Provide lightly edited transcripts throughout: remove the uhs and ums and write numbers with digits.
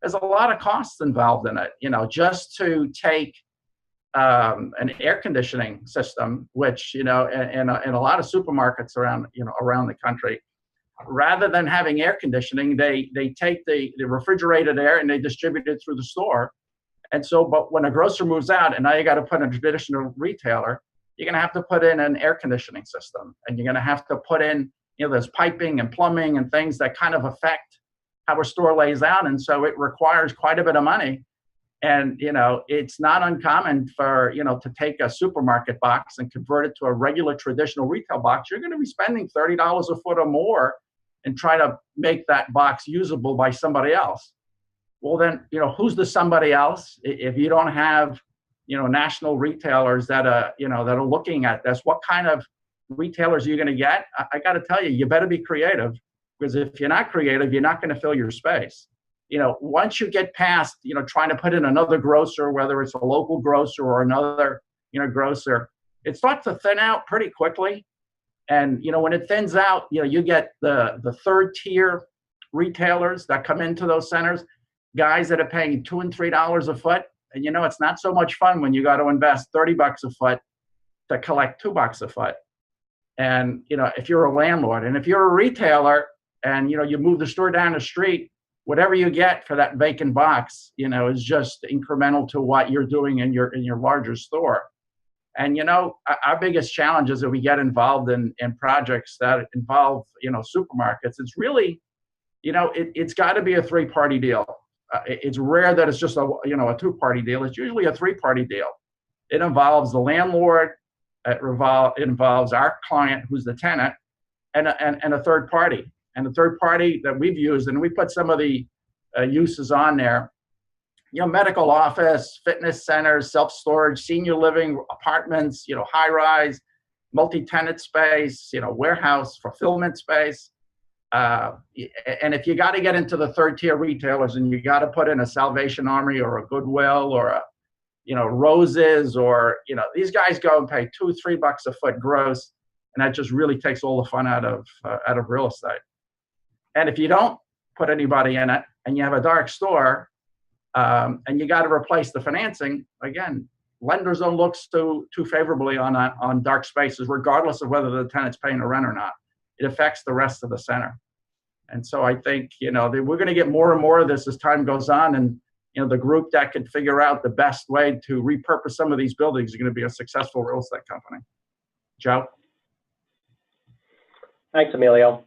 there's a lot of costs involved in it. Just to take an air conditioning system, which in a lot of supermarkets around the country, rather than having air conditioning, they take the refrigerated air and they distribute it through the store. And so, but when a grocer moves out and now you got to put in a traditional retailer, you're going to have to put in an air conditioning system, and you're going to have to put in, there's piping and plumbing and things that kind of affect how a store lays out. And so it requires quite a bit of money. And, it's not uncommon for, to take a supermarket box and convert it to a regular traditional retail box. You're going to be spending $30 a foot or more and try to make that box usable by somebody else. Well, then, who's the somebody else? If you don't have, national retailers that are looking at this, what kind of retailers are you going to get? I got to tell you, you better be creative, because if you're not creative, you're not going to fill your space. Once you get past, trying to put in another grocer, whether it's a local grocer or another, grocer, it starts to thin out pretty quickly. And, when it thins out, you get the third tier retailers that come into those centers, guys that are paying $2 and $3 a foot. And, it's not so much fun when you got to invest $30 a foot to collect $2 a foot. And, if you're a landlord, and if you're a retailer and, you move the store down the street, whatever you get for that vacant box, is just incremental to what you're doing in your larger store. And, our biggest challenge is that we get involved in projects that involve, supermarkets. It's really, it's got to be a three-party deal. It's rare that it's just a two-party deal. It's usually a three-party deal. It involves the landlord, it involves our client, who's the tenant, and a third party. And the third party that we've used, and we put some of the uses on there, medical office, fitness centers, self-storage, senior living, apartments, high-rise, multi-tenant space, warehouse, fulfillment space. And if you got to get into the third-tier retailers and you got to put in a Salvation Army or a Goodwill or a, Roses, or, these guys go and pay $2-3 a foot gross, and that just really takes all the fun out of real estate. And if you don't put anybody in it and you have a dark store, and you got to replace the financing, again, lenders don't look too favorably on dark spaces, regardless of whether the tenant's paying a rent or not. It affects the rest of the center. And so I think, we're going to get more and more of this as time goes on. And, the group that can figure out the best way to repurpose some of these buildings is going to be a successful real estate company. Joe? Thanks, Emilio.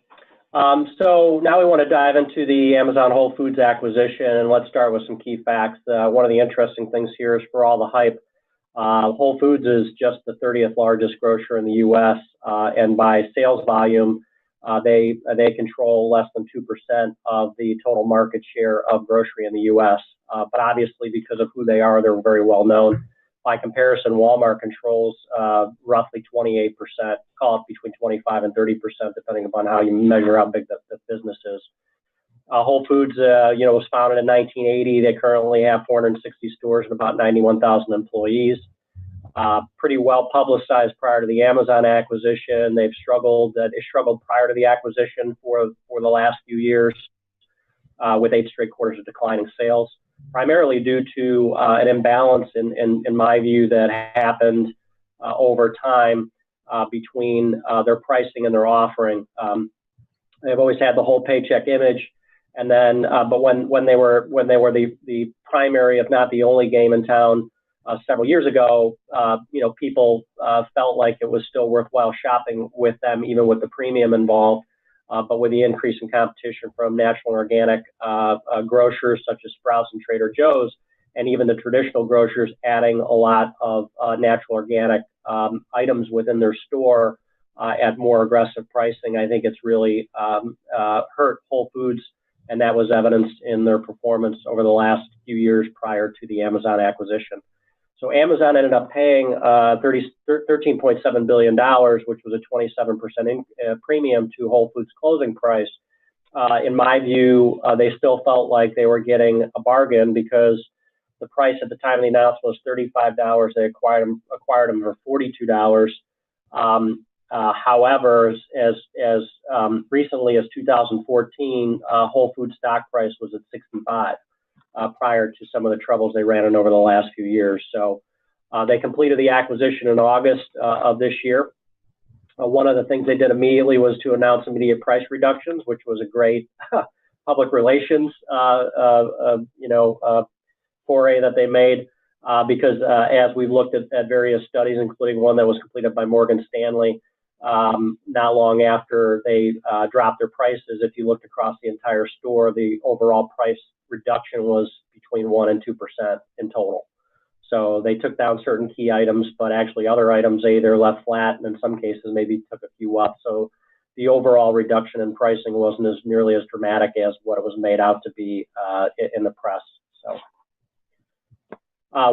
So now we want to dive into the Amazon Whole Foods acquisition, and let's start with some key facts. One of the interesting things here is, for all the hype, Whole Foods is just the 30th largest grocer in the U.S., and by sales volume, they control less than 2% of the total market share of grocery in the U.S. But obviously, because of who they are, they're very well known. By comparison, Walmart controls roughly 28%, call it between 25 and 30%, depending upon how you measure how big the business is. Whole Foods, was founded in 1980. They currently have 460 stores and about 91,000 employees. Pretty well publicized prior to the Amazon acquisition. They struggled prior to the acquisition for the last few years, with 8 straight quarters of declining sales, primarily due to an imbalance, in my view, that happened over time between their pricing and their offering. They've always had the whole paycheck image, and then but when they were the primary, if not the only game in town several years ago, people felt like it was still worthwhile shopping with them, even with the premium involved. But with the increase in competition from natural and organic grocers such as Sprouts and Trader Joe's, and even the traditional grocers adding a lot of natural organic items within their store at more aggressive pricing, I think it's really hurt Whole Foods, and that was evidenced in their performance over the last few years prior to the Amazon acquisition. So Amazon ended up paying $13.7 billion, which was a 27% premium to Whole Foods' closing price. In my view, they still felt like they were getting a bargain, because the price at the time of the announcement was $35. They acquired them for $42. However, as recently as 2014, Whole Foods stock price was at $65. prior to some of the troubles they ran in over the last few years. So they completed the acquisition in August of this year. One of the things they did immediately was to announce immediate price reductions, which was a great public relations, foray that they made. Because as we've looked at various studies, including one that was completed by Morgan Stanley, not long after they dropped their prices, if you looked across the entire store, the overall price reduction was between 1% and 2% in total. So they took down certain key items, but actually other items they either left flat and in some cases maybe took a few up. So the overall reduction in pricing wasn't as nearly as dramatic as what it was made out to be in the press. So.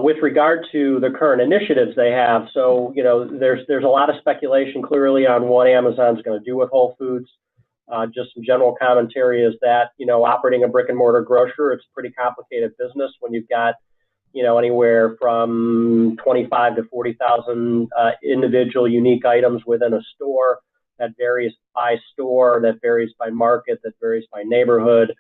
With regard to the current initiatives they have, so there's a lot of speculation clearly on what Amazon's going to do with Whole Foods. Just some general commentary is that operating a brick and mortar grocer, it's a pretty complicated business when you've got anywhere from 25 to 40,000 individual unique items within a store. That varies by store, that varies by market, that varies by neighborhood.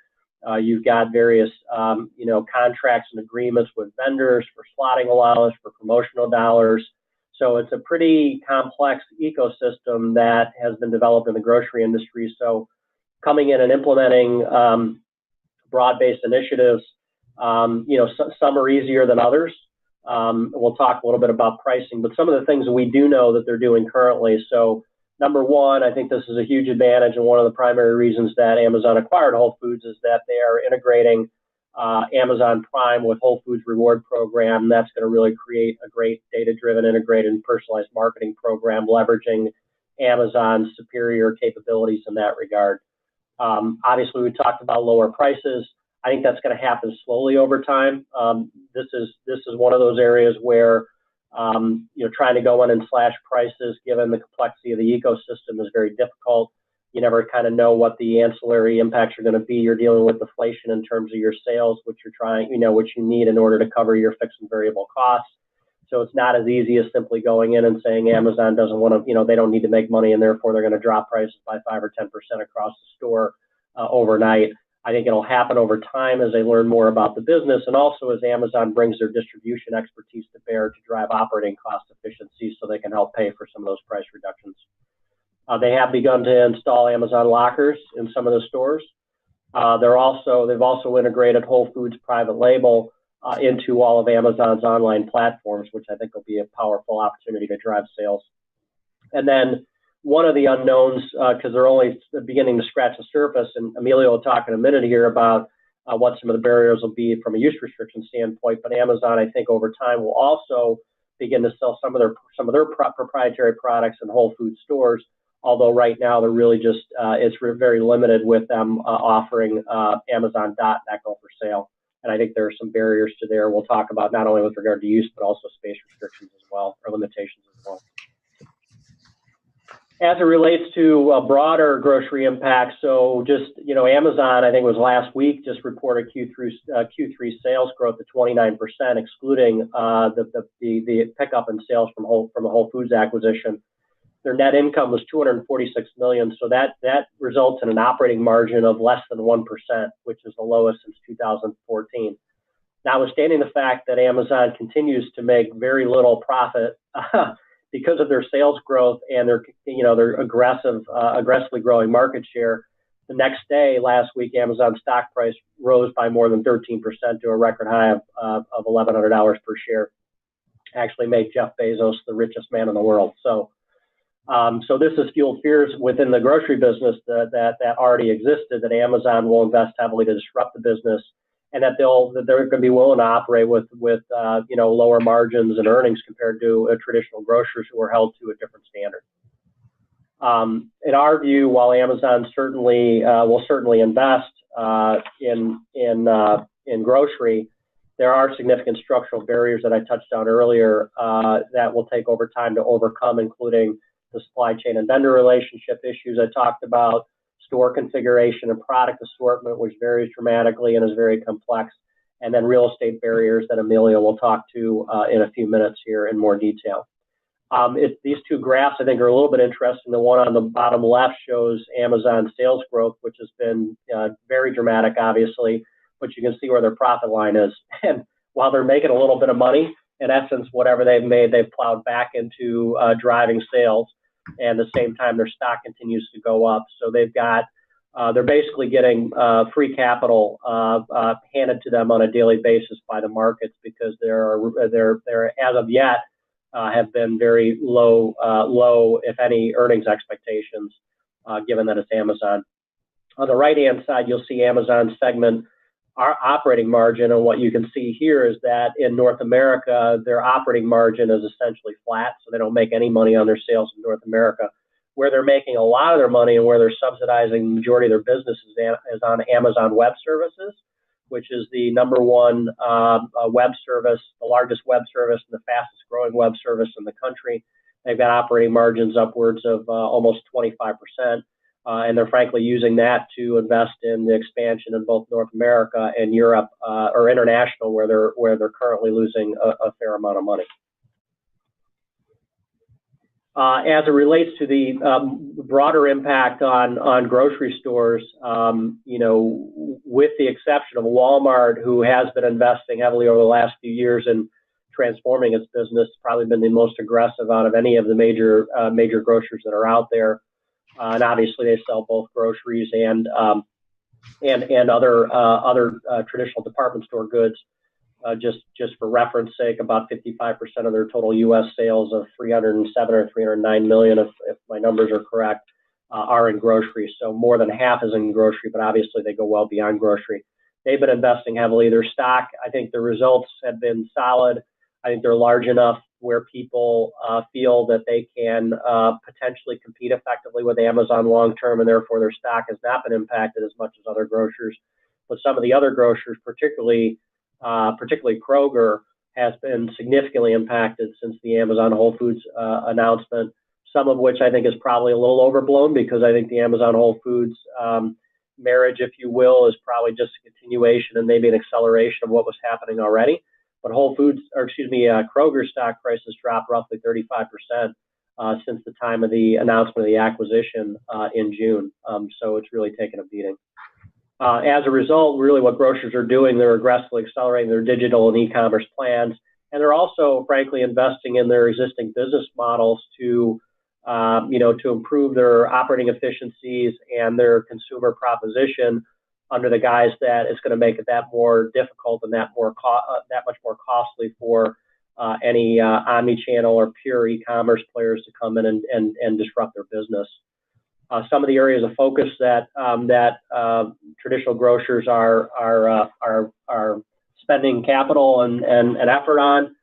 You've got various, contracts and agreements with vendors for slotting allowance, for promotional dollars. So it's a pretty complex ecosystem that has been developed in the grocery industry. So coming in and implementing broad-based initiatives, some are easier than others. We'll talk a little bit about pricing, but some of the things that we do know that they're doing currently. So number one, I think this is a huge advantage, and one of the primary reasons that Amazon acquired Whole Foods is that they are integrating Amazon Prime with Whole Foods Reward Program. That's going to really create a great data-driven, integrated, and personalized marketing program, leveraging Amazon's superior capabilities in that regard. Obviously, we talked about lower prices. I think that's going to happen slowly over time. This is one of those areas where trying to go in and slash prices, given the complexity of the ecosystem, is very difficult. You never kind of know what the ancillary impacts are going to be. You're dealing with deflation in terms of your sales, which which you need in order to cover your fixed and variable costs. So it's not as easy as simply going in and saying Amazon doesn't want to, they don't need to make money and therefore they're going to drop prices by 5 or 10% across the store overnight. I think it'll happen over time as they learn more about the business, and also as Amazon brings their distribution expertise to bear to drive operating cost efficiencies so they can help pay for some of those price reductions. They have begun to install Amazon lockers in some of the stores. They've also integrated Whole Foods private label into all of Amazon's online platforms, which I think will be a powerful opportunity to drive sales. And then one of the unknowns, because they're only beginning to scratch the surface, and Emilio will talk in a minute here about what some of the barriers will be from a use restriction standpoint. But Amazon, I think, over time will also begin to sell some of their proprietary products in Whole Foods stores. Although right now they're really just it's very limited with them offering Amazon Dot and Echo for sale. And I think there are some barriers to there. We'll talk about not only with regard to use, but also space restrictions as well, or limitations as well. As it relates to broader grocery impacts, so just, Amazon, I think it was last week, just reported Q3 sales growth of 29%, excluding the pickup in sales from the Whole Foods acquisition. Their net income was $246 million, so that results in an operating margin of less than 1%, which is the lowest since 2014. Notwithstanding the fact that Amazon continues to make very little profit because of their sales growth and their aggressively growing market share. The next day, last week, Amazon's stock price rose by more than 13% to a record high of $1,100 per share. Actually made Jeff Bezos the richest man in the world. So this has fueled fears within the grocery business that already existed, that Amazon will invest heavily to disrupt the business, and that they're going to be willing to operate with lower margins and earnings compared to traditional grocers who are held to a different standard. In our view, while Amazon will certainly invest in grocery, there are significant structural barriers that I touched on earlier that will take over time to overcome, including the supply chain and vendor relationship issues I talked about, store configuration and product assortment, which varies dramatically and is very complex, and then real estate barriers that Emilio will talk to in a few minutes here in more detail. These two graphs, I think, are a little bit interesting. The one on the bottom left shows Amazon sales growth, which has been very dramatic, obviously. but you can see where their profit line is. And while they're making a little bit of money, in essence, whatever they've made, they've plowed back into driving sales. And at the same time, their stock continues to go up. So they're basically getting free capital handed to them on a daily basis by the markets, because they're as of yet have been very low, if any, earnings expectations, given that it's Amazon. On the right-hand side, you'll see Amazon segment our operating margin, and what you can see here is that in North America, their operating margin is essentially flat, so they don't make any money on their sales in North America. Where they're making a lot of their money and where they're subsidizing the majority of their business is on Amazon Web Services, which is the number one web service, the largest web service and the fastest growing web service in the country. They've got operating margins upwards of almost 25%. And they're frankly using that to invest in the expansion in both North America and Europe, or international, where they're currently losing a fair amount of money. As it relates to the broader impact on grocery stores, with the exception of Walmart, who has been investing heavily over the last few years in transforming its business, probably been the most aggressive out of any of the major grocers that are out there. And obviously, they sell both groceries and other traditional department store goods. Just for reference sake, about 55% of their total U.S. sales of 307 or 309 million, if my numbers are correct, are in grocery. So more than half is in grocery, but obviously they go well beyond grocery. They've been investing heavily. Their stock, I think the results have been solid. I think they're large enough where people feel that they can potentially compete effectively with Amazon long term, and therefore their stock has not been impacted as much as other grocers. But some of the other grocers, particularly Kroger, has been significantly impacted since the Amazon Whole Foods announcement, some of which I think is probably a little overblown, because I think the Amazon Whole Foods marriage, if you will, is probably just a continuation and maybe an acceleration of what was happening already. But Kroger's stock price has dropped roughly 35% since the time of the announcement of the acquisition in June. So it's really taken a beating. As a result, really what grocers are doing, they're aggressively accelerating their digital and e-commerce plans. And they're also, frankly, investing in their existing business models to improve their operating efficiencies and their consumer proposition, under the guise that it's going to make it that more difficult and that much more costly for any omni-channel or pure e-commerce players to come in and disrupt their business. Some of the areas of focus that traditional grocers are spending capital and effort on.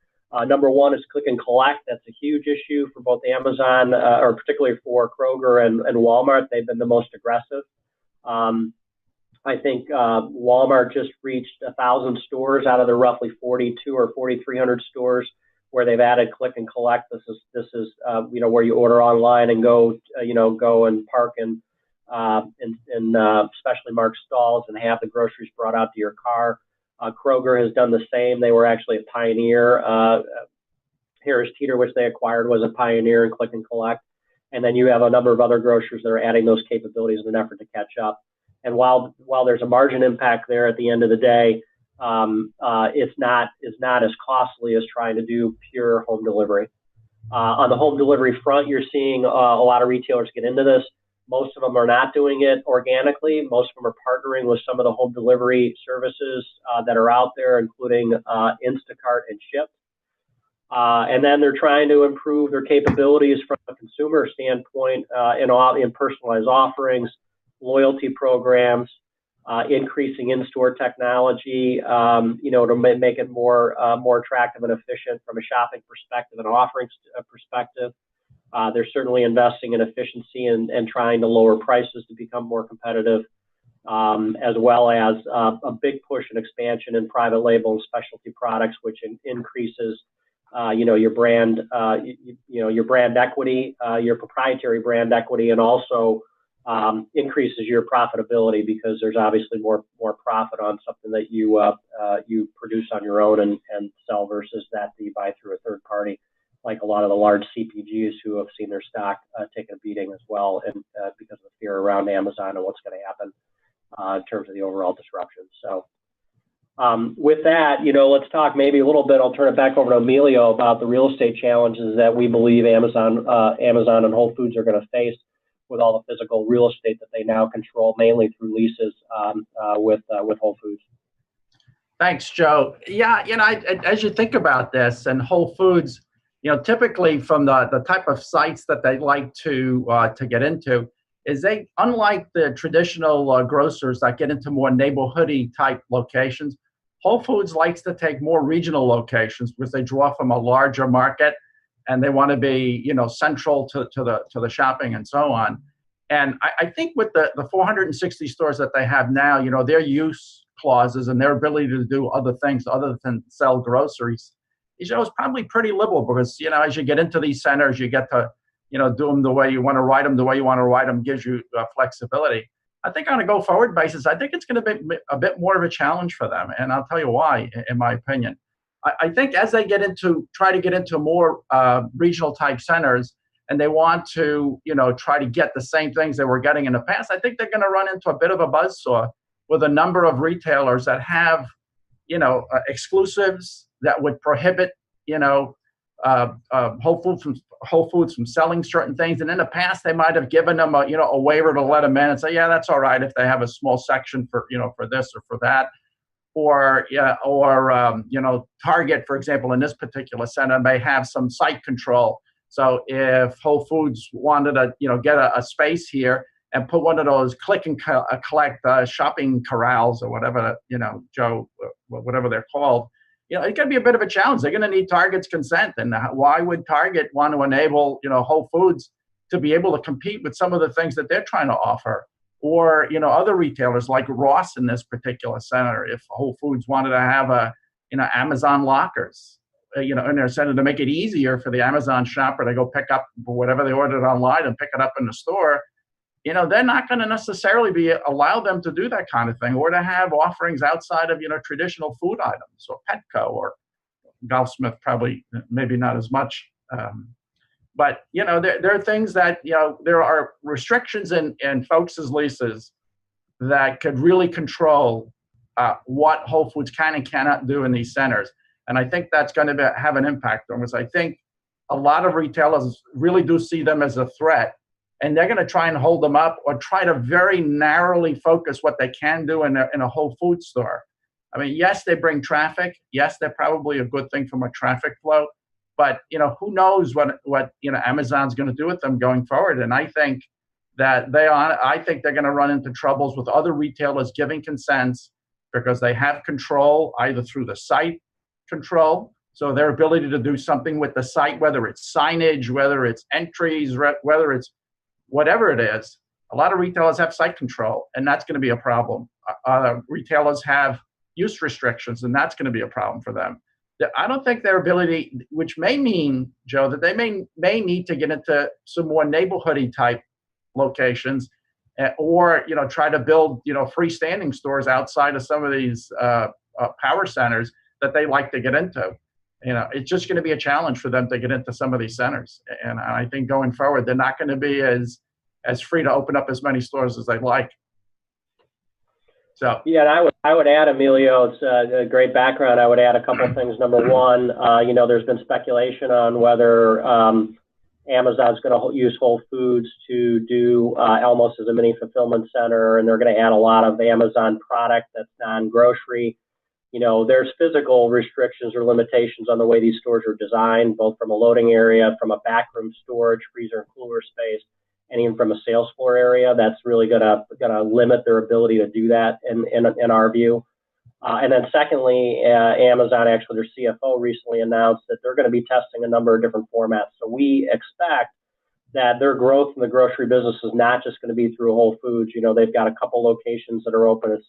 Number one is click and collect. That's a huge issue for both Amazon, or particularly for Kroger and Walmart. They've been the most aggressive. I think Walmart just reached 1,000 stores out of the roughly 42 or 4,300 stores where they've added click and collect. This is where you order online and go and park in specially marked stalls and have the groceries brought out to your car. Kroger has done the same. They were actually a pioneer. Harris Teeter, which they acquired, was a pioneer in click and collect. And then you have a number of other grocers that are adding those capabilities in an effort to catch up. And while there's a margin impact there, at the end of the day, it's not as costly as trying to do pure home delivery. On the home delivery front, you're seeing a lot of retailers get into this. Most of them are not doing it organically. Most of them are partnering with some of the home delivery services that are out there, including Instacart and Shipt. And then they're trying to improve their capabilities from a consumer standpoint in personalized offerings, loyalty programs, increasing in-store technology, to make it more attractive and efficient from a shopping perspective and offerings perspective. They're certainly investing in efficiency and trying to lower prices to become more competitive, as well as a big push and expansion in private label and specialty products, which increases your brand equity, your proprietary brand equity, and also increases your profitability, because there's obviously more profit on something that you produce on your own and sell versus that you buy through a third party, like a lot of the large CPGs who have seen their stock take a beating as well, and because of the fear around Amazon and what's going to happen in terms of the overall disruption. So With that, let's talk maybe a little bit. I'll turn it back over to Emilio about the real estate challenges that we believe Amazon and Whole Foods are going to face with all the physical real estate that they now control, mainly through leases with Whole Foods. Thanks, Joe. Yeah, as you think about this, and Whole Foods, typically from the type of sites that they like to get into, is they, unlike the traditional grocers that get into more neighborhoody type locations, Whole Foods likes to take more regional locations because they draw from a larger market, and they want to be, central to the shopping and so on. And I think with the 460 stores that they have now, their use clauses and their ability to do other things other than sell groceries, is probably pretty liberal, because as you get into these centers, you get to do them the way you want to write them, the way you want to write them gives you flexibility. I think on a go forward basis, I think it's going to be a bit more of a challenge for them, and I'll tell you why. In my opinion, I think as they try to get into more regional type centers, and they want to try to get the same things they were getting in the past, I think they're going to run into a bit of a buzzsaw with a number of retailers that have exclusives that would prohibit Whole Foods from selling certain things. And in the past, they might have given them a waiver to let them in and say, yeah, that's all right if they have a small section for for this or for that. Or Target, for example, in this particular center may have some site control. So if Whole Foods wanted to get a space here and put one of those click and collect shopping corrals or whatever, Joe, whatever they're called, it's going to be a bit of a challenge. They're going to need Target's consent. And why would Target want to enable, Whole Foods to be able to compete with some of the things that they're trying to offer? Or, other retailers like Ross in this particular center, if Whole Foods wanted to have Amazon lockers, in their center to make it easier for the Amazon shopper to go pick up whatever they ordered online and pick it up in the store, they're not going to necessarily allow them to do that kind of thing, or to have offerings outside of, traditional food items, or Petco or Golfsmith, probably maybe not as much. But, there are things that, there are restrictions in folks' leases that could really control what Whole Foods can and cannot do in these centers. And I think that's going to have an impact on us. I think a lot of retailers really do see them as a threat, and they're going to try and hold them up, or try to very narrowly focus what they can do in a Whole Foods store. I mean, yes, they bring traffic. Yes, they're probably a good thing from a traffic flow. But, who knows what Amazon's going to do with them going forward. And I think that I think they're going to run into troubles with other retailers giving consents, because they have control either through the site control, so their ability to do something with the site, whether it's signage, whether it's entries, whether it's whatever it is. A lot of retailers have site control, and that's going to be a problem. Retailers have use restrictions, and that's going to be a problem for them. I don't think their ability, which may mean, Joe, that they may need to get into some more neighborhoody type locations, or try to build freestanding stores outside of some of these power centers that they like to get into. It's just going to be a challenge for them to get into some of these centers. And I think going forward, they're not going to be as free to open up as many stores as they'd like. So yeah, and I would add, Emilio, it's a great background. I would add a couple of things. Number one, there's been speculation on whether Amazon's going to use Whole Foods to do Elmos as a mini fulfillment center, and they're going to add a lot of Amazon product that's non-grocery. There's physical restrictions or limitations on the way these stores are designed, both from a loading area, from a backroom storage, freezer and cooler space, and even from a sales floor area. That's really gonna limit their ability to do that in our view. And then secondly, Amazon, actually their CFO recently announced that they're going to be testing a number of different formats. So we expect that their growth in the grocery business is not just going to be through Whole Foods. They've got a couple locations that are open as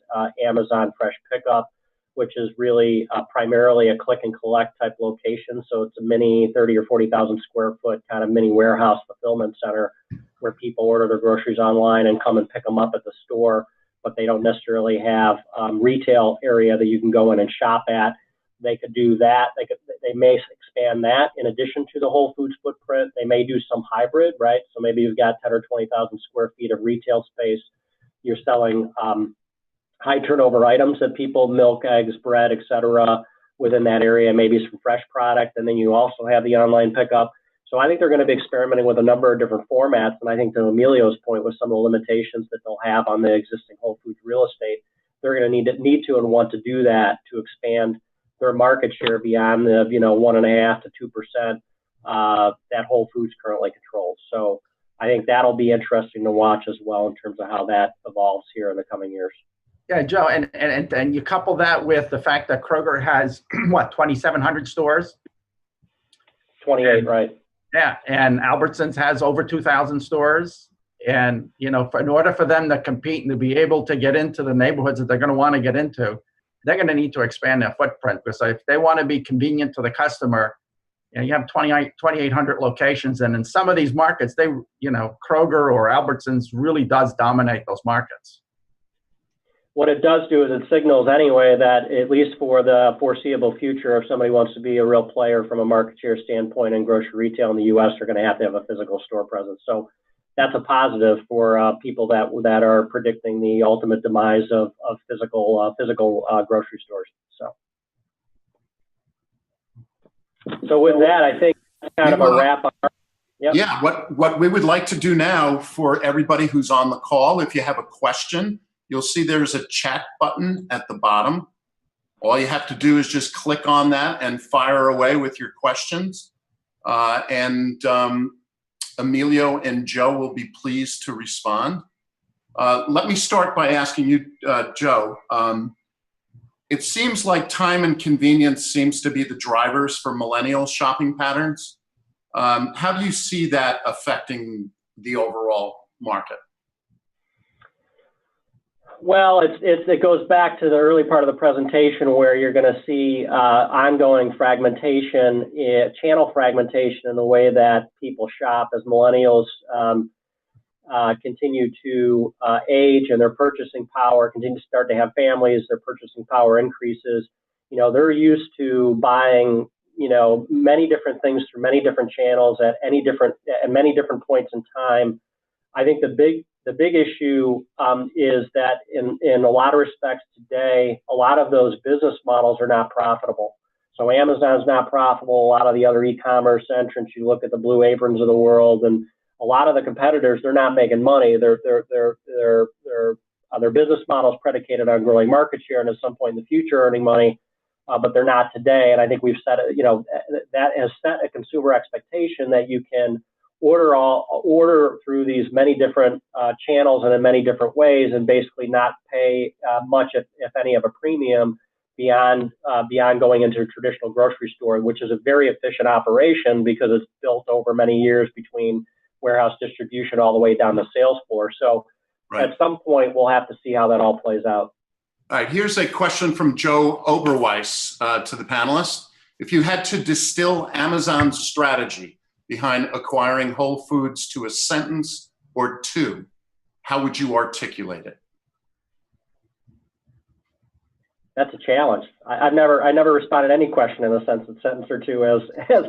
Amazon Fresh Pickup, which is really primarily a click and collect type location. So it's a mini 30 or 40,000 square foot kind of mini warehouse fulfillment center where people order their groceries online and come and pick them up at the store, but they don't necessarily have retail area that you can go in and shop at. They could do that. They may expand that in addition to the Whole Foods footprint. They may do some hybrid, right? So maybe you've got 10 or 20,000 square feet of retail space. You're selling high turnover items that people, milk, eggs, bread, etc., within that area, maybe some fresh product, and then you also have the online pickup. So I think they're going to be experimenting with a number of different formats, and I think to Emilio's point, with some of the limitations that they'll have on the existing Whole Foods real estate, they're going to need to and want to do that to expand their market share beyond the 1.5% to 2% that Whole Foods currently controls. So I think that'll be interesting to watch as well in terms of how that evolves here in the coming years. Yeah, Joe, and you couple that with the fact that Kroger has what, 2,700 stores? 28, right? Yeah, and Albertsons has over 2,000 stores. And in order for them to compete and to be able to get into the neighborhoods that they're going to want to get into, they're going to need to expand their footprint. Because if they want to be convenient to the customer, you have 2,800 locations, and in some of these markets, Kroger or Albertsons really does dominate those markets. What it does do is it signals anyway that, at least for the foreseeable future, if somebody wants to be a real player from a market share standpoint in grocery retail in the U.S., they're going to have a physical store presence. So that's a positive for people that are predicting the ultimate demise of physical grocery stores. So with that, I think that's kind of a wrap up. Yep. Yeah, what we would like to do now for everybody who's on the call, if you have a question, you'll see there's a chat button at the bottom. All you have to do is just click on that and fire away with your questions. Emilio and Joe will be pleased to respond. Let me start by asking you, Joe, it seems like time and convenience seems to be the drivers for millennial shopping patterns. How do you see that affecting the overall market? Well, it goes back to the early part of the presentation where you're going to see ongoing fragmentation, channel fragmentation in the way that people shop as millennials continue to age and their purchasing power continue to start to have families. Their purchasing power increases. They're used to buying many different things through many different channels at many different points in time. I think the big issue is that in a lot of respects today, a lot of those business models are not profitable. So Amazon's not profitable. A lot of the other e-commerce entrants, you look at the Blue Abrons of the world, and a lot of the competitors, they're not making money. Their business model is predicated on growing market share and at some point in the future earning money, but they're not today. And I think we've set that has set a consumer expectation that you can order through these many different channels and in many different ways, and basically not pay much, if any, of a premium beyond going into a traditional grocery store, which is a very efficient operation because it's built over many years between warehouse distribution all the way down the sales floor. So right. At some point, we'll have to see how that all plays out. All right, here's a question from Joe Oberweis to the panelists. If you had to distill Amazon's strategy behind acquiring Whole Foods to a sentence or two, how would you articulate it? That's a challenge. I never responded to any question in a sentence or two, as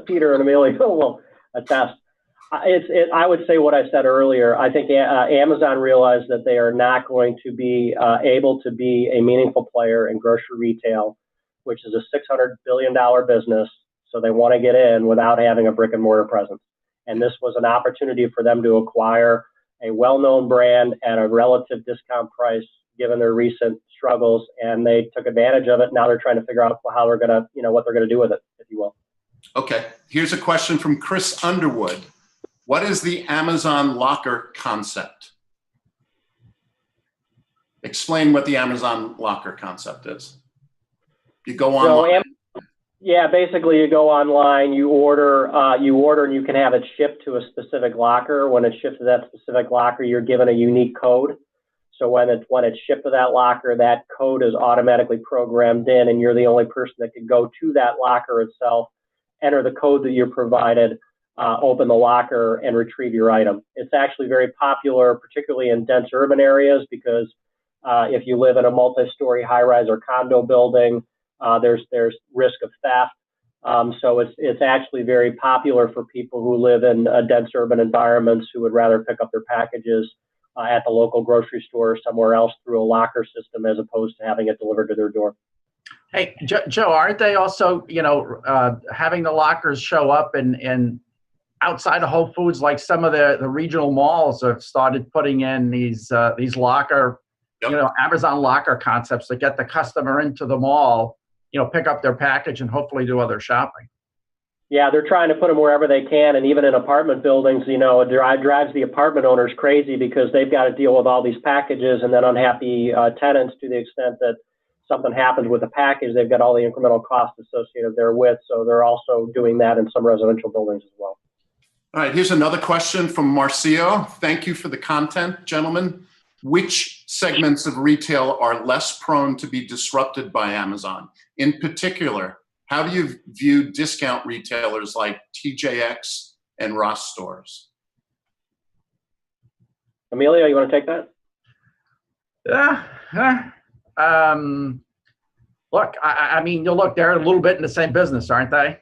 Peter and Emilio will attest. I would say what I said earlier. I think Amazon realized that they are not going to be able to be a meaningful player in grocery retail, which is a $600 billion business. So they want to get in without having a brick and mortar presence. And this was an opportunity for them to acquire a well-known brand at a relative discount price, given their recent struggles, and they took advantage of it. Now they're trying to figure out how they're going to, what they're going to do with it, if you will. Okay. Here's a question from Chris Underwood. What is the Amazon locker concept? Explain what the Amazon locker concept is. You go online. Yeah, basically you go online, you order, and you can have it shipped to a specific locker. When it's shipped to that specific locker, you're given a unique code. So when it's shipped to that locker, that code is automatically programmed in, and you're the only person that can go to that locker itself, enter the code that you're provided, open the locker, and retrieve your item. It's actually very popular, particularly in dense urban areas, because if you live in a multi-story high-rise or condo building, there's risk of theft. So it's actually very popular for people who live in dense urban environments who would rather pick up their packages at the local grocery store or somewhere else through a locker system as opposed to having it delivered to their door. Hey, Joe, aren't they also, having the lockers show up and outside of Whole Foods, like some of the regional malls have started putting in these locker, Yep. Amazon locker concepts that get the customer into the mall, pick up their package and hopefully do other shopping. Yeah, they're trying to put them wherever they can, and even in apartment buildings, it drives the apartment owners crazy because they've got to deal with all these packages and then unhappy tenants to the extent that something happens with the package, they've got all the incremental costs associated therewith. So they're also doing that in some residential buildings as well. All right, here's another question from Marcio. Thank you for the content, gentlemen. Which segments of retail are less prone to be disrupted by Amazon? In particular, how do you view discount retailers like TJX and Ross Stores? Emilio, you want to take that? Look, I mean, look, they're a little bit in the same business, aren't they?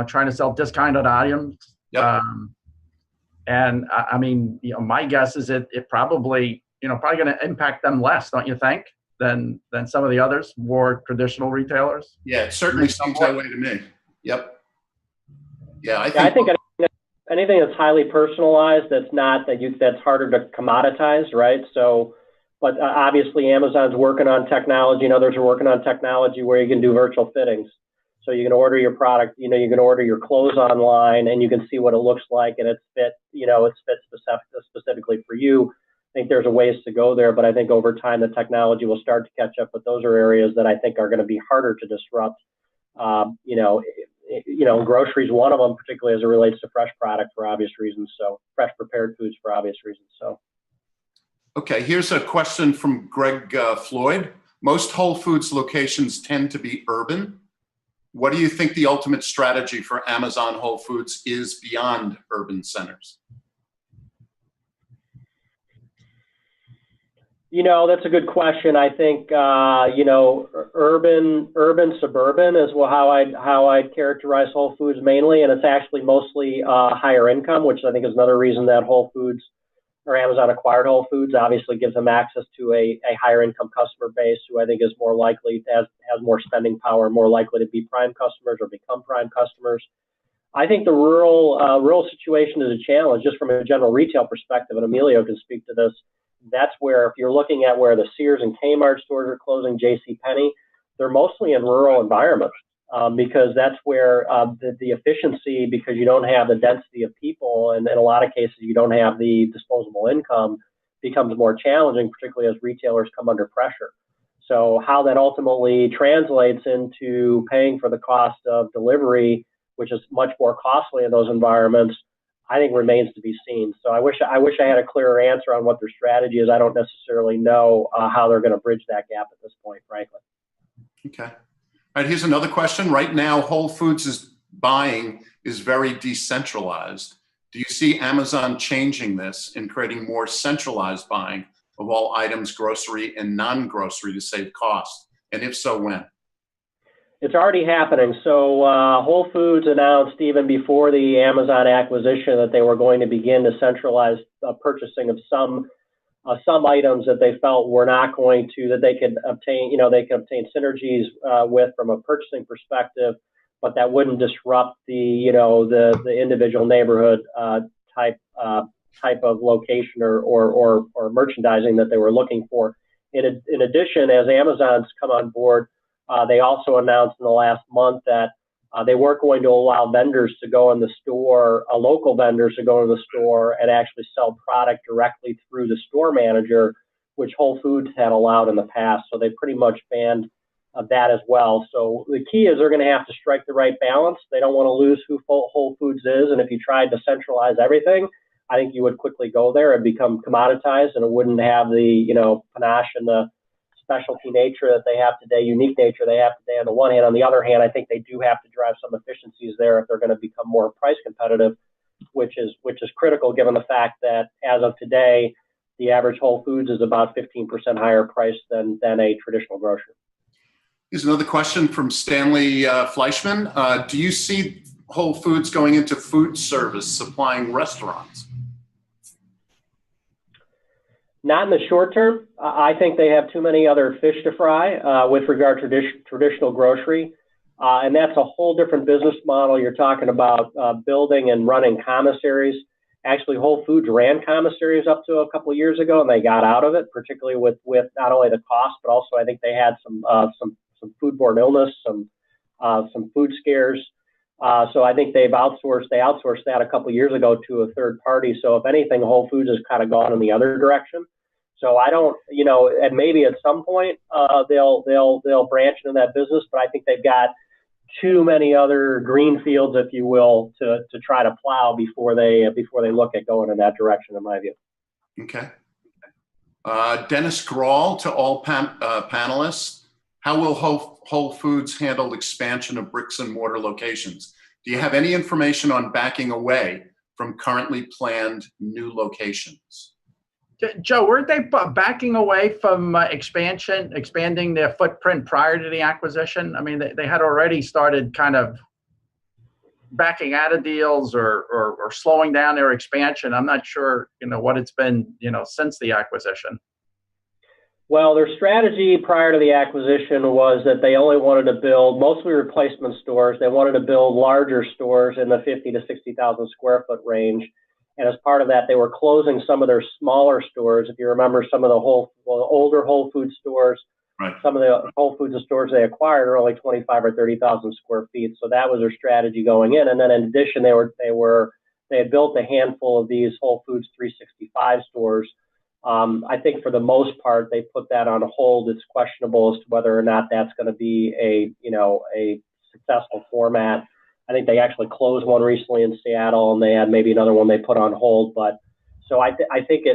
Trying to sell discounted items. Yep. And I mean, my guess is it probably, probably going to impact them less, don't you think, than some of the others, more traditional retailers? Yeah, it certainly seems that way to me. Yep. Yeah, I think anything that's highly personalized, that's harder to commoditize, right? So, but obviously Amazon's working on technology and others are working on technology where you can do virtual fittings. So you can order your product, you can order your clothes online and you can see what it looks like and it's fit specifically for you. I think there's a ways to go there, but I think over time the technology will start to catch up. But those are areas that I think are going to be harder to disrupt. Groceries, one of them, particularly as it relates to fresh product for obvious reasons. So fresh prepared foods for obvious reasons. So. Okay, here's a question from Greg Floyd. Most Whole Foods locations tend to be urban. What do you think the ultimate strategy for Amazon Whole Foods is beyond urban centers? That's a good question. I think, urban, suburban is how I'd characterize Whole Foods mainly. And it's actually mostly higher income, which I think is another reason that Whole Foods or Amazon acquired Whole Foods. Obviously gives them access to a higher income customer base who I think is more likely, has more spending power, more likely to be prime customers or become prime customers. I think the rural situation is a challenge just from a general retail perspective, and Emilio can speak to this. That's where, if you're looking at where the Sears and Kmart stores are closing, JCPenney, they're mostly in rural environments because that's where the efficiency, because you don't have the density of people, and in a lot of cases you don't have the disposable income, becomes more challenging, particularly as retailers come under pressure. So how that ultimately translates into paying for the cost of delivery, which is much more costly in those environments, I think remains to be seen. So I wish I had a clearer answer on what their strategy is. I don't necessarily know how they're going to bridge that gap at this point, frankly. Okay. All right, here's another question. Right now, Whole Foods' buying is very decentralized. Do you see Amazon changing this and creating more centralized buying of all items, grocery and non-grocery, to save costs? And if so, when? It's already happening. So Whole Foods announced even before the Amazon acquisition that they were going to begin to centralize purchasing of some items that they felt were not going to, that they could obtain, they could obtain synergies with from a purchasing perspective, but that wouldn't disrupt the individual neighborhood type of location or merchandising that they were looking for. In addition, as Amazon's come on board, they also announced in the last month that they weren't going to allow vendors to go in the store, local vendors to go in the store and actually sell product directly through the store manager, which Whole Foods had allowed in the past. So they pretty much banned that as well. So the key is they're going to have to strike the right balance. They don't want to lose who Whole Foods is. And if you tried to centralize everything, I think you would quickly go there and become commoditized, and it wouldn't have the, panache and the specialty nature that they have today, unique nature they have today on the one hand. On the other hand, I think they do have to drive some efficiencies there if they're going to become more price competitive, which is critical given the fact that as of today, the average Whole Foods is about 15% higher priced than a traditional grocer. Here's another question from Stanley Fleischman. Do you see Whole Foods going into food service, supplying restaurants? Not in the short term. I think they have too many other fish to fry with regard to traditional grocery. And that's a whole different business model. You're talking about building and running commissaries. Actually, Whole Foods ran commissaries up to a couple of years ago, and they got out of it, particularly with not only the cost, but also I think they had some foodborne illness, some food scares. So I think they outsourced that a couple of years ago to a third party. So if anything, Whole Foods has kind of gone in the other direction. So I don't, and maybe at some point they'll branch into that business, but I think they've got too many other green fields, if you will, to try to plow before they look at going in that direction, in my view. Okay. Dennis Grawl to all panelists. How will Whole Foods handle expansion of bricks and mortar locations? Do you have any information on backing away from currently planned new locations? Joe, weren't they backing away from expanding their footprint prior to the acquisition? I mean, they had already started kind of backing out of deals or slowing down their expansion. I'm not sure, what it's been, since the acquisition. Well, their strategy prior to the acquisition was that they only wanted to build mostly replacement stores. They wanted to build larger stores in the 50 to 60,000 square foot range. And as part of that, they were closing some of their smaller stores. If you remember, some of the older Whole Foods stores, right. Some of the Whole Foods stores they acquired are only 25 or 30,000 square feet. So that was their strategy going in. And then in addition, they had built a handful of these Whole Foods 365 stores. I think for the most part, they put that on hold. It's questionable as to whether or not that's going to be a successful format. I think they actually closed one recently in Seattle, and they had maybe another one they put on hold. But so I think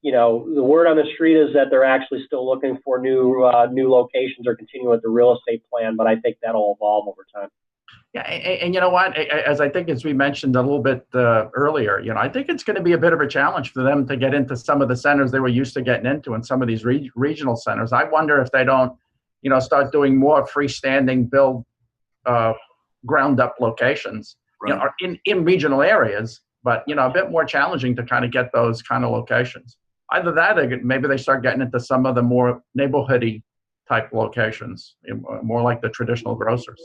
the word on the street is that they're actually still looking for new locations or continuing with the real estate plan. But I think that'll evolve over time. Yeah, and you know what? As we mentioned a little bit earlier, I think it's going to be a bit of a challenge for them to get into some of the centers they were used to getting into, and some of these regional centers. I wonder if they don't, start doing more freestanding build. Ground up locations, right. In regional areas, but a bit more challenging to kind of get those kind of locations. Either that, or maybe they start getting into some of the more neighborhoody type locations, more like the traditional grocers.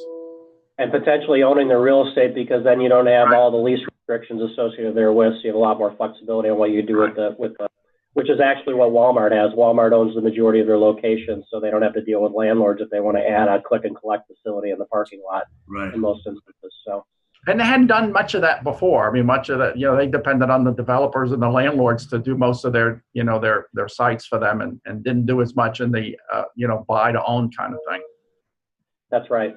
And potentially owning the real estate, because then you don't have right. all the lease restrictions associated therewith. So you have a lot more flexibility on what you do right. with the, which is actually what Walmart has. Walmart owns the majority of their locations, so they don't have to deal with landlords if they want to add a click and collect facility in the parking lot right. in most instances. So, and they hadn't done much of that before. I mean, much of that, they depended on the developers and the landlords to do most of their, their sites for them, and didn't do as much in the, buy to own kind of thing. That's right.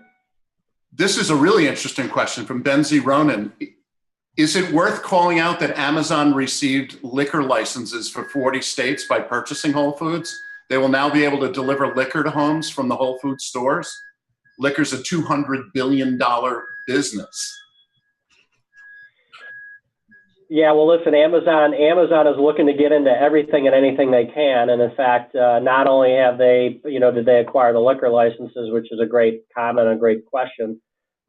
This is a really interesting question from Benzie Ronan. Is it worth calling out that Amazon received liquor licenses for 40 states by purchasing Whole Foods? They will now be able to deliver liquor to homes from the Whole Foods stores. Liquor's a $200 billion business. Yeah, well, listen, Amazon is looking to get into everything and anything they can. And in fact, not only have they, did they acquire the liquor licenses, which is a great comment, a great question.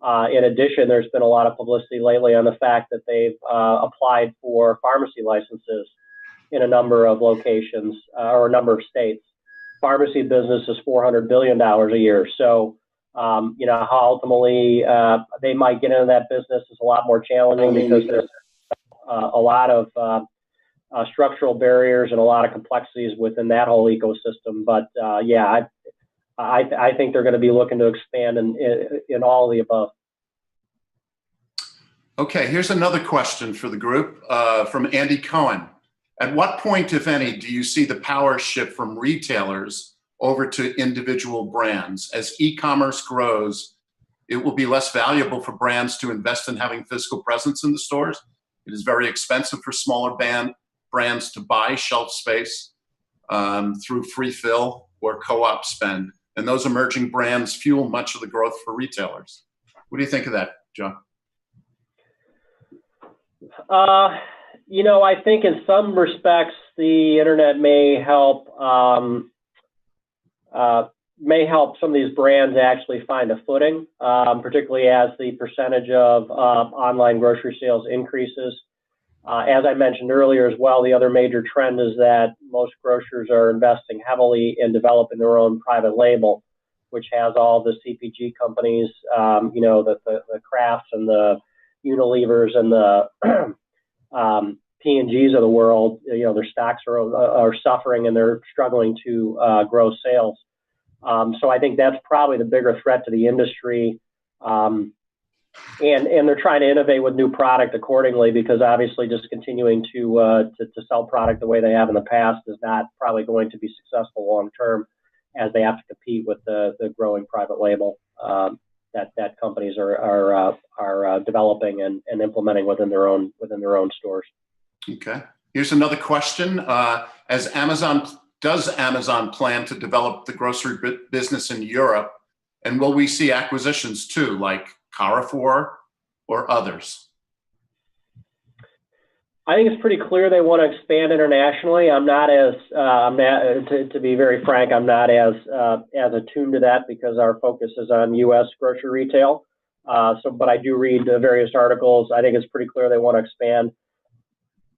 In addition, there's been a lot of publicity lately on the fact that they've applied for pharmacy licenses in a number of locations or a number of states. Pharmacy business is $400 billion a year. So, how ultimately they might get into that business is a lot more challenging because there's a lot of structural barriers and a lot of complexities within that whole ecosystem. But I think they're going to be looking to expand in all of the above. Okay, here's another question for the group from Andy Cohen. At what point, if any, do you see the power shift from retailers over to individual brands? As e-commerce grows, it will be less valuable for brands to invest in having physical presence in the stores. It is very expensive for smaller brands to buy shelf space through free fill or co-op spend. And those emerging brands fuel much of the growth for retailers. What do you think of that, Joe? I think in some respects the internet may help some of these brands actually find a footing, particularly as the percentage of online grocery sales increases. As I mentioned earlier as well, the other major trend is that most grocers are investing heavily in developing their own private label, which has all the CPG companies, the Krafts and the Unilevers and the P&Gs of the world. Their stocks are suffering and they're struggling to grow sales. So I think that's probably the bigger threat to the industry. And they're trying to innovate with new product accordingly, because obviously just continuing to sell product the way they have in the past is not probably going to be successful long term, as they have to compete with the growing private label that companies are developing and implementing within their own stores. Okay. Here's another question. Does Amazon plan to develop the grocery business in Europe? And will we see acquisitions too, like Carrefour or others? I think it's pretty clear they want to expand internationally. To be very frank, I'm not as attuned to that, because our focus is on U.S. grocery retail. But I do read various articles. I think it's pretty clear they want to expand.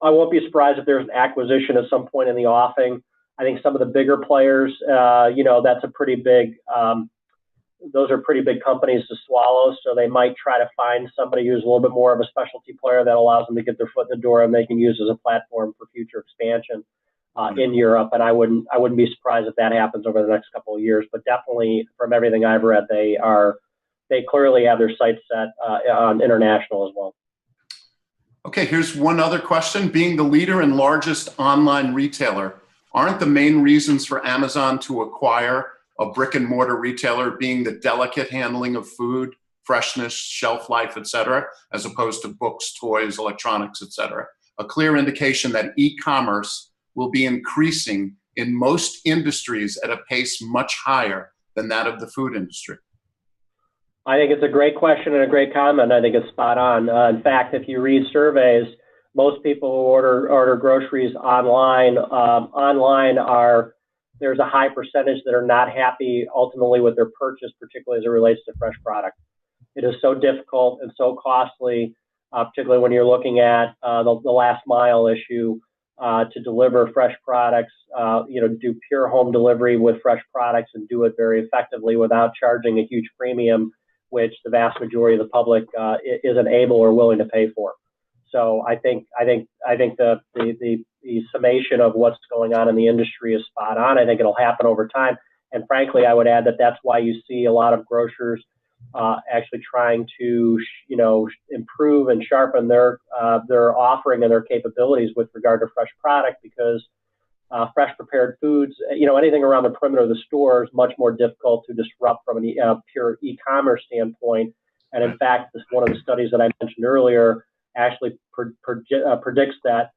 I won't be surprised if there's an acquisition at some point in the offing. I think some of the bigger players, that's a pretty big. Those are pretty big companies to swallow, so they might try to find somebody who's a little bit more of a specialty player that allows them to get their foot in the door and they can use as a platform for future expansion in Europe. And I wouldn't be surprised if that happens over the next couple of years. But definitely, from everything I've read, they clearly have their sights set on international as well. Okay, here's one other question. Being the leader and largest online retailer, aren't the main reasons for Amazon to acquire a brick and mortar retailer being the delicate handling of food, freshness, shelf life, et cetera, as opposed to books, toys, electronics, et cetera? A clear indication that e-commerce will be increasing in most industries at a pace much higher than that of the food industry. I think it's a great question and a great comment. I think it's spot on. In fact, if you read surveys, most people who order groceries online, there's a high percentage that are not happy ultimately with their purchase, particularly as it relates to fresh product. It is so difficult and so costly, particularly when you're looking at the last mile issue to deliver fresh products, do pure home delivery with fresh products and do it very effectively without charging a huge premium, which the vast majority of the public isn't able or willing to pay for. So I think the summation of what's going on in the industry is spot on. I think it'll happen over time. And frankly, I would add that that's why you see a lot of grocers actually trying to, improve and sharpen their offering and their capabilities with regard to fresh product, because fresh prepared foods, anything around the perimeter of the store is much more difficult to disrupt from a pure e-commerce standpoint. And in fact, one of the studies that I mentioned earlier actually predicts that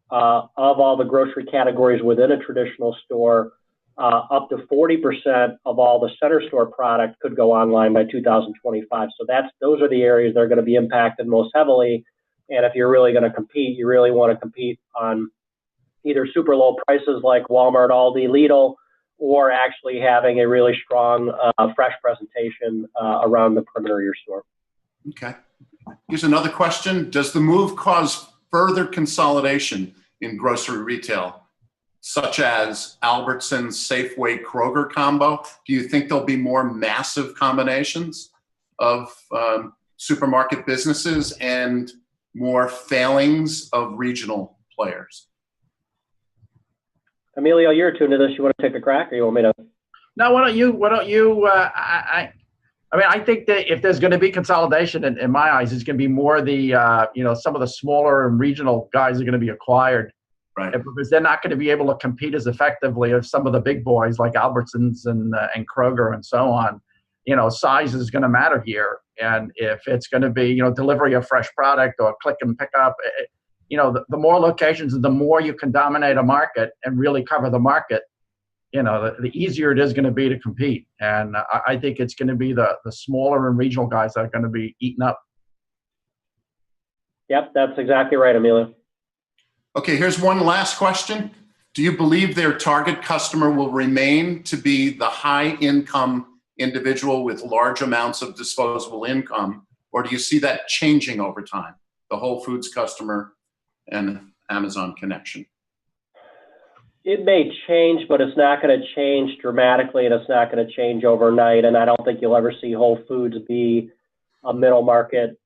of all the grocery categories within a traditional store, up to 40% of all the center store product could go online by 2025. So those are the areas that are going to be impacted most heavily. And if you're really going to compete, you really want to compete on either super low prices like Walmart, Aldi, Lidl, or actually having a really strong fresh presentation around the perimeter of your store. Okay. Here's another question. Does the move cause further consolidation in grocery retail, such as Albertsons, Safeway, Kroger combo? Do you think there'll be more massive combinations of supermarket businesses and more failings of regional players? Emilio, you're tuned to this. You want to take a crack, or you want me to? No, why don't you? I think that if there's going to be consolidation, in my eyes, it's going to be more the, some of the smaller and regional guys are going to be acquired. Right. Because they're not going to be able to compete as effectively as some of the big boys like Albertsons and Kroger and so on. Size is going to matter here. And if it's going to be, delivery of fresh product or click and pick up, the more locations and the more you can dominate a market and really cover the market, the easier it is going to be to compete. And I think it's going to be the smaller and regional guys that are going to be eaten up. Yep, that's exactly right, Emilio. Okay, here's one last question. Do you believe their target customer will remain to be the high-income individual with large amounts of disposable income, or do you see that changing over time, the Whole Foods customer and Amazon connection? It may change, but it's not going to change dramatically, and it's not going to change overnight. And I don't think you'll ever see Whole Foods be a middle market,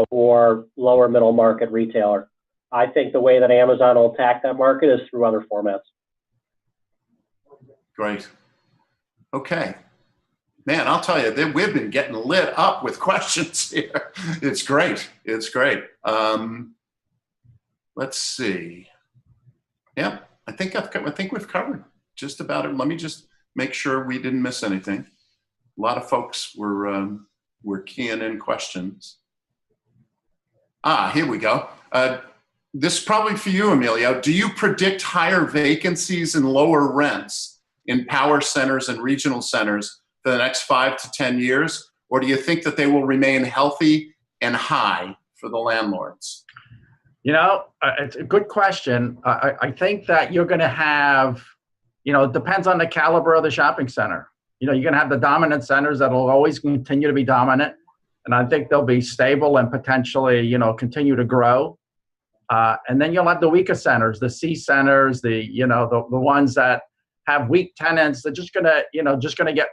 or lower middle market retailer. I think the way that Amazon will attack that market is through other formats. Great. Okay. Man, I'll tell you, we've been getting lit up with questions here. It's great. It's great. Let's see. Yeah, I think we've covered just about it. Let me just make sure we didn't miss anything. A lot of folks were keying in questions. Here we go. This is probably for you, Emilio. Do you predict higher vacancies and lower rents in power centers and regional centers for the next 5 to 10 years? Or do you think that they will remain healthy and high for the landlords? It's a good question. I think that you're going to have, it depends on the caliber of the shopping center. You're going to have the dominant centers that will always continue to be dominant. And I think they'll be stable and potentially, continue to grow. And then you'll have the weaker centers, the C centers, the ones that have weak tenants. They're just going to get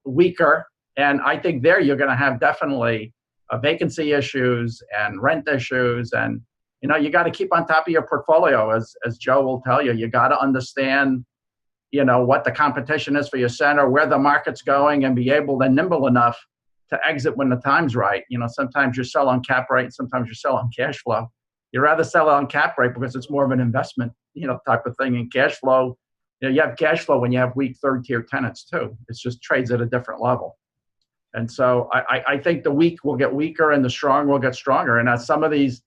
weaker. And I think there you're going to have definitely vacancy issues and rent issues. And, you got to keep on top of your portfolio, as Joe will tell you. You got to understand, what the competition is for your center, where the market's going, and be able to nimble enough to exit when the time's right. Sometimes you sell on cap rate, sometimes you sell on cash flow. You rather sell on cap rate because it's more of an investment, type of thing. And cash flow, you have cash flow when you have weak third-tier tenants too. It's just trades at a different level. And so I think the weak will get weaker and the strong will get stronger. And as some of these,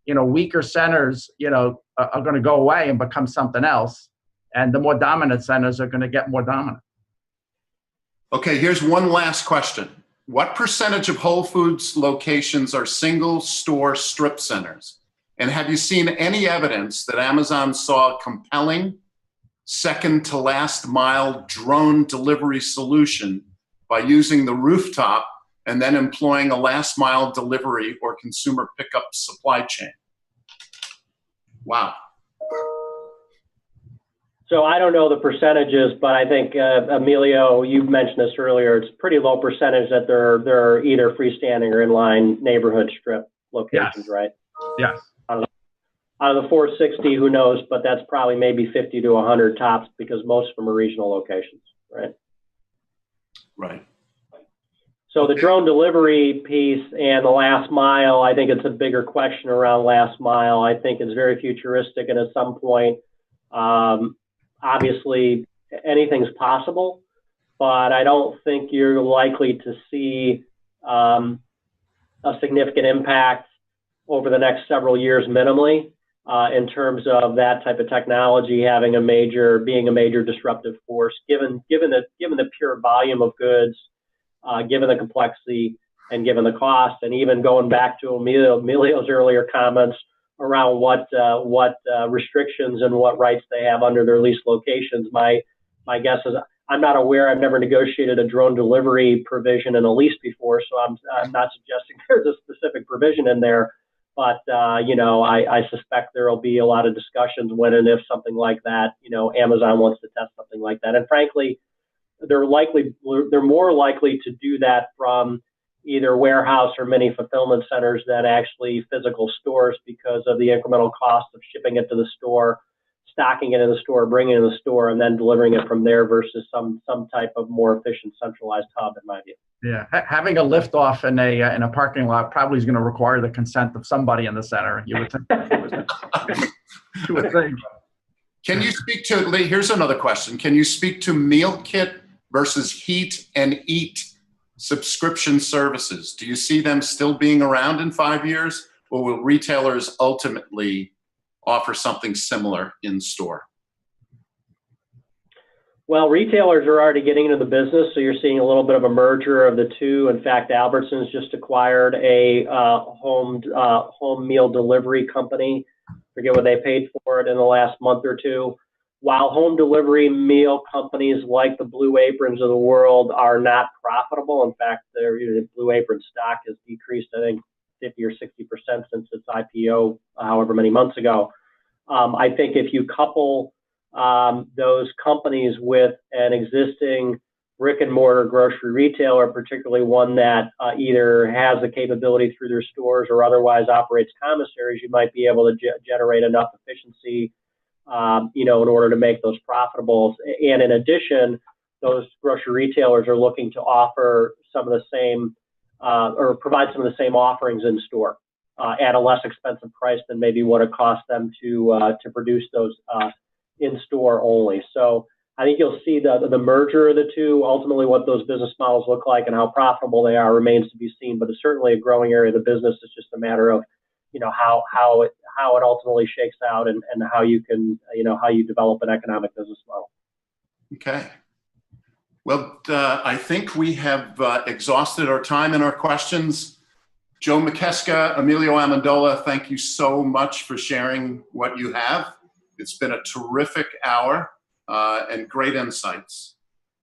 weaker centers, are going to go away and become something else. And the more dominant centers are going to get more dominant. Okay, here's one last question. What percentage of Whole Foods locations are single store strip centers? And have you seen any evidence that Amazon saw a compelling second to last mile drone delivery solution by using the rooftop and then employing a last mile delivery or consumer pickup supply chain? Wow. So I don't know the percentages, but I think, Emilio, you mentioned this earlier, it's pretty low percentage that they're either freestanding or inline neighborhood strip locations, Yes. Right? Yes. Out of the 460, who knows, but that's probably maybe 50 to 100 tops because most of them are regional locations, right? Right. So the drone delivery piece and the last mile, I think it's a bigger question around last mile. I think it's very futuristic, and at some point, obviously anything's possible, but I don't think you're likely to see a significant impact over the next several years minimally in terms of that type of technology being a major disruptive force, given the pure volume of goods, given the complexity and given the cost, and even going back to Emilio's earlier comments around what restrictions and what rights they have under their lease locations. My guess is I'm not aware. I've never negotiated a drone delivery provision in a lease before, so I'm not suggesting there's a specific provision in there. But I suspect there will be a lot of discussions when and if something like that, Amazon wants to test something like that. And frankly, they're more likely to do that from either warehouse or mini fulfillment centers than actually physical stores because of the incremental cost of shipping it to the store, stocking it in the store, bringing it in the store, and then delivering it from there versus some type of more efficient centralized hub, in my view. Yeah, having a lift off in a parking lot probably is going to require the consent of somebody in the center. You would think. You would think. Can you speak to, here's another question. Can you speak to meal kit versus heat and eat subscription services? Do you see them still being around in 5 years, or will retailers ultimately offer something similar in store? Well, retailers are already getting into the business, so you're seeing a little bit of a merger of the two. In fact, Albertsons just acquired a home meal delivery company. Forget what they paid for it in the last month or two. While home delivery meal companies like the Blue Aprons of the world are not profitable, in fact, their Blue Apron stock has decreased, I think, 50 or 60% since its IPO, however many months ago. I think if you couple those companies with an existing brick and mortar grocery retailer, particularly one that either has the capability through their stores or otherwise operates commissaries, you might be able to generate enough efficiency, in order to make those profitable. And in addition, those grocery retailers are looking to offer some of the same or provide some of the same offerings in store at a less expensive price than maybe what it costs them to produce those in store only. So I think you'll see the merger of the two. Ultimately, what those business models look like and how profitable they are remains to be seen. But it's certainly a growing area of the business. It's just a matter of how it ultimately shakes out and how you can how you develop an economic business model. Okay. Well, I think we have exhausted our time and our questions. Joe McKeska, Emilio Amendola, thank you so much for sharing what you have. It's been a terrific hour and great insights,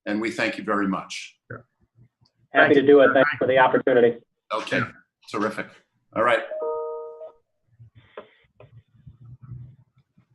and we thank you very much. Happy to do it. Thanks for the opportunity. Okay, terrific. All right.